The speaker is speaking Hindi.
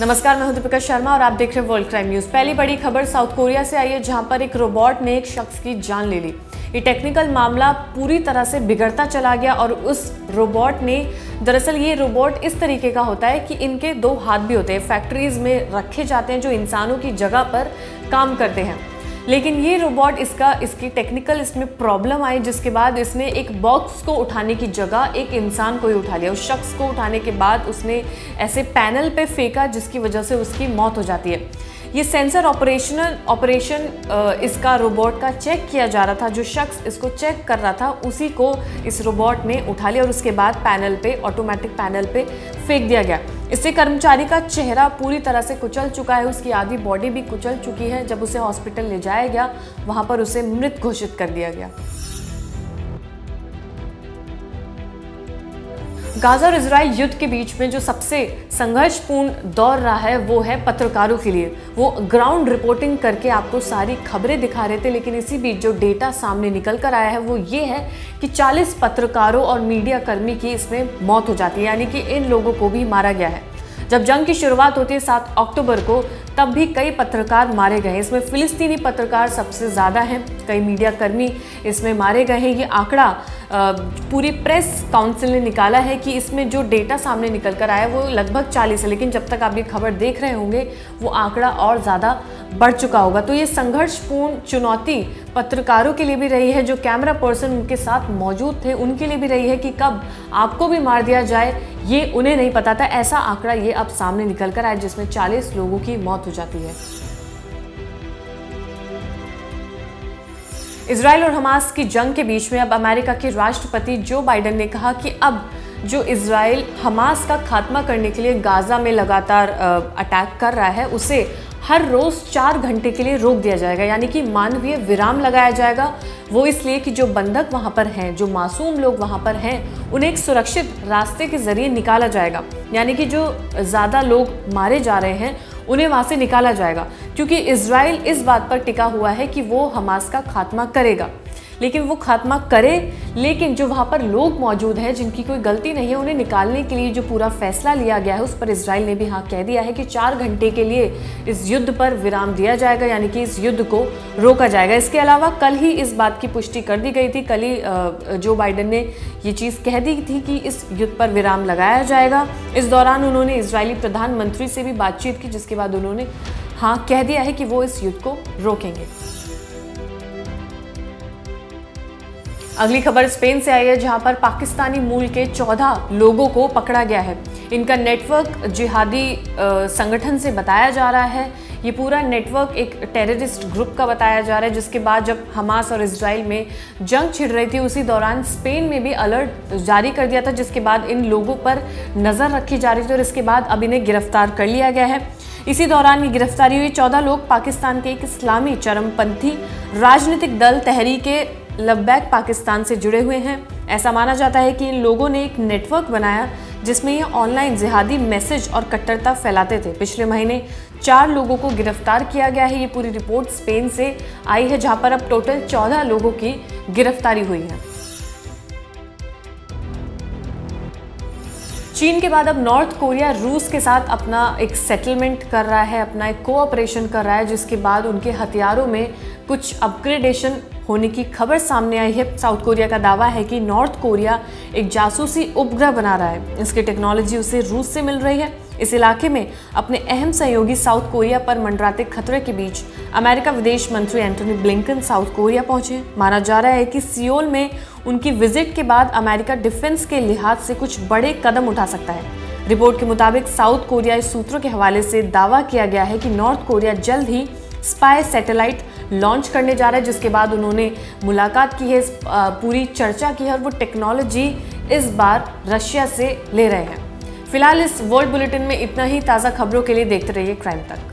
नमस्कार, मैं हूं दीपिका शर्मा और आप देख रहे हैं वर्ल्ड क्राइम न्यूज। पहली बड़ी खबर साउथ कोरिया से आई है, जहां पर एक रोबोट ने एक शख्स की जान ले ली। ये टेक्निकल मामला पूरी तरह से बिगड़ता चला गया और उस रोबोट ने, दरअसल ये रोबोट इस तरीके का होता है कि इनके दो हाथ भी होते हैं, फैक्ट्रीज में रखे जाते हैं जो इंसानों की जगह पर काम करते हैं। लेकिन ये रोबोट इसकी टेक्निकल इसमें प्रॉब्लम आई, जिसके बाद इसने एक बॉक्स को उठाने की जगह एक इंसान को ही उठा लिया। उस शख्स को उठाने के बाद उसने ऐसे पैनल पे फेंका जिसकी वजह से उसकी मौत हो जाती है। ये सेंसर ऑपरेशन इसका रोबोट का चेक किया जा रहा था। जो शख्स इसको चेक कर रहा था उसी को इस रोबोट ने उठा लिया और उसके बाद पैनल पे, ऑटोमेटिक पैनल पे फेंक दिया गया। इससे कर्मचारी का चेहरा पूरी तरह से कुचल चुका है, उसकी आधी बॉडी भी कुचल चुकी है। जब उसे हॉस्पिटल ले जाया गया, वहां पर उसे मृत घोषित कर दिया गया। गाजा और इजराइल युद्ध के बीच में जो सबसे संघर्षपूर्ण दौर रहा है वो है पत्रकारों के लिए। वो ग्राउंड रिपोर्टिंग करके आपको सारी खबरें दिखा रहे थे, लेकिन इसी बीच जो डेटा सामने निकल कर आया है वो ये है कि 40 पत्रकारों और मीडिया कर्मी की इसमें मौत हो जाती है, यानी कि इन लोगों को भी मारा गया है। जब जंग की शुरुआत होती है 7 अक्टूबर को, तब भी कई पत्रकार मारे गए। इसमें फिलिस्तीनी पत्रकार सबसे ज़्यादा हैं, कई मीडिया कर्मी इसमें मारे गए हैं। ये आंकड़ा पूरी प्रेस काउंसिल ने निकाला है कि इसमें जो डेटा सामने निकल कर आया वो लगभग 40 है, लेकिन जब तक आप ये खबर देख रहे होंगे वो आंकड़ा और ज़्यादा बढ़ चुका होगा। तो ये संघर्षपूर्ण चुनौती पत्रकारों के लिए भी रही है, जो कैमरा पर्सन उनके साथ मौजूद थे उनके लिए भी रही है कि कब आपको भी मार दिया जाए ये उन्हें नहीं पता था। ऐसा आंकड़ा ये अब सामने निकल कर आया जिसमें 40 लोगों की मौत हो जाती है। इजराइल और हमास की जंग के बीच में अब अमेरिका के राष्ट्रपति जो बाइडेन ने कहा कि अब जो इजराइल हमास का खात्मा करने के लिए गाजा में लगातार अटैक कर रहा है, उसे हर रोज़ 4 घंटे के लिए रोक दिया जाएगा, यानी कि मानवीय विराम लगाया जाएगा। वो इसलिए कि जो बंधक वहाँ पर हैं, जो मासूम लोग वहाँ पर हैं, उन्हें एक सुरक्षित रास्ते के ज़रिए निकाला जाएगा, यानी कि जो ज़्यादा लोग मारे जा रहे हैं उन्हें वहाँ से निकाला जाएगा, क्योंकि इजराइल इस बात पर टिका हुआ है कि वो हमास का खात्मा करेगा। लेकिन वो खात्मा करे, लेकिन जो वहाँ पर लोग मौजूद हैं जिनकी कोई गलती नहीं है, उन्हें निकालने के लिए जो पूरा फैसला लिया गया है उस पर इजराइल ने भी हाँ कह दिया है कि 4 घंटे के लिए इस युद्ध पर विराम दिया जाएगा, यानी कि इस युद्ध को रोका जाएगा। इसके अलावा कल ही इस बात की पुष्टि कर दी गई थी, कल ही जो बाइडेन ने ये चीज़ कह दी थी कि इस युद्ध पर विराम लगाया जाएगा। इस दौरान उन्होंने इजरायली प्रधानमंत्री से भी बातचीत की, जिसके बाद उन्होंने हाँ कह दिया है कि वो इस युद्ध को रोकेंगे। अगली खबर स्पेन से आई है, जहां पर पाकिस्तानी मूल के 14 लोगों को पकड़ा गया है। इनका नेटवर्क जिहादी संगठन से बताया जा रहा है। ये पूरा नेटवर्क एक टेररिस्ट ग्रुप का बताया जा रहा है, जिसके बाद जब हमास और इजराइल में जंग छिड़ रही थी उसी दौरान स्पेन में भी अलर्ट जारी कर दिया था, जिसके बाद इन लोगों पर नज़र रखी जा रही थी और इसके बाद अब इन्हें गिरफ्तार कर लिया गया है। इसी दौरान ये गिरफ्तारी हुई 14 लोग पाकिस्तान के एक इस्लामी चरमपंथी राजनीतिक दल तहरीके लब्बैक पाकिस्तान से जुड़े हुए हैं। ऐसा माना जाता है कि इन लोगों ने एक नेटवर्क बनाया जिसमें ये ऑनलाइन जिहादी मैसेज और कट्टरता फैलाते थे। पिछले महीने 4 लोगों को गिरफ्तार किया गया है। ये पूरी रिपोर्ट स्पेन से आई है, जहां पर अब टोटल 14 लोगों की गिरफ्तारी हुई है। चीन के बाद अब नॉर्थ कोरिया रूस के साथ अपना एक सेटलमेंट कर रहा है, अपना एक कोऑपरेशन कर रहा है, जिसके बाद उनके हथियारों में कुछ अपग्रेडेशन होने की खबर सामने आई है। साउथ कोरिया का दावा है कि नॉर्थ कोरिया एक जासूसी उपग्रह बना रहा है। इसकी टेक्नोलॉजी उसे रूस से मिल रही है। इस इलाके में अपने अहम सहयोगी साउथ कोरिया पर मंडराते खतरे के बीच अमेरिका विदेश मंत्री एंटनी ब्लिंकन साउथ कोरिया पहुंचे। माना जा रहा है कि सियोल में उनकी विजिट के बाद अमेरिका डिफेंस के लिहाज से कुछ बड़े कदम उठा सकता है। रिपोर्ट के मुताबिक साउथ कोरियाई सूत्रों के हवाले से दावा किया गया है कि नॉर्थ कोरिया जल्द ही स्पाई सैटेलाइट लॉन्च करने जा रहा है, जिसके बाद उन्होंने मुलाकात की है, पूरी चर्चा की है और वो टेक्नोलॉजी इस बार रशिया से ले रहे हैं। फिलहाल इस वर्ल्ड बुलेटिन में इतना ही। ताज़ा खबरों के लिए देखते रहिए क्राइम तक।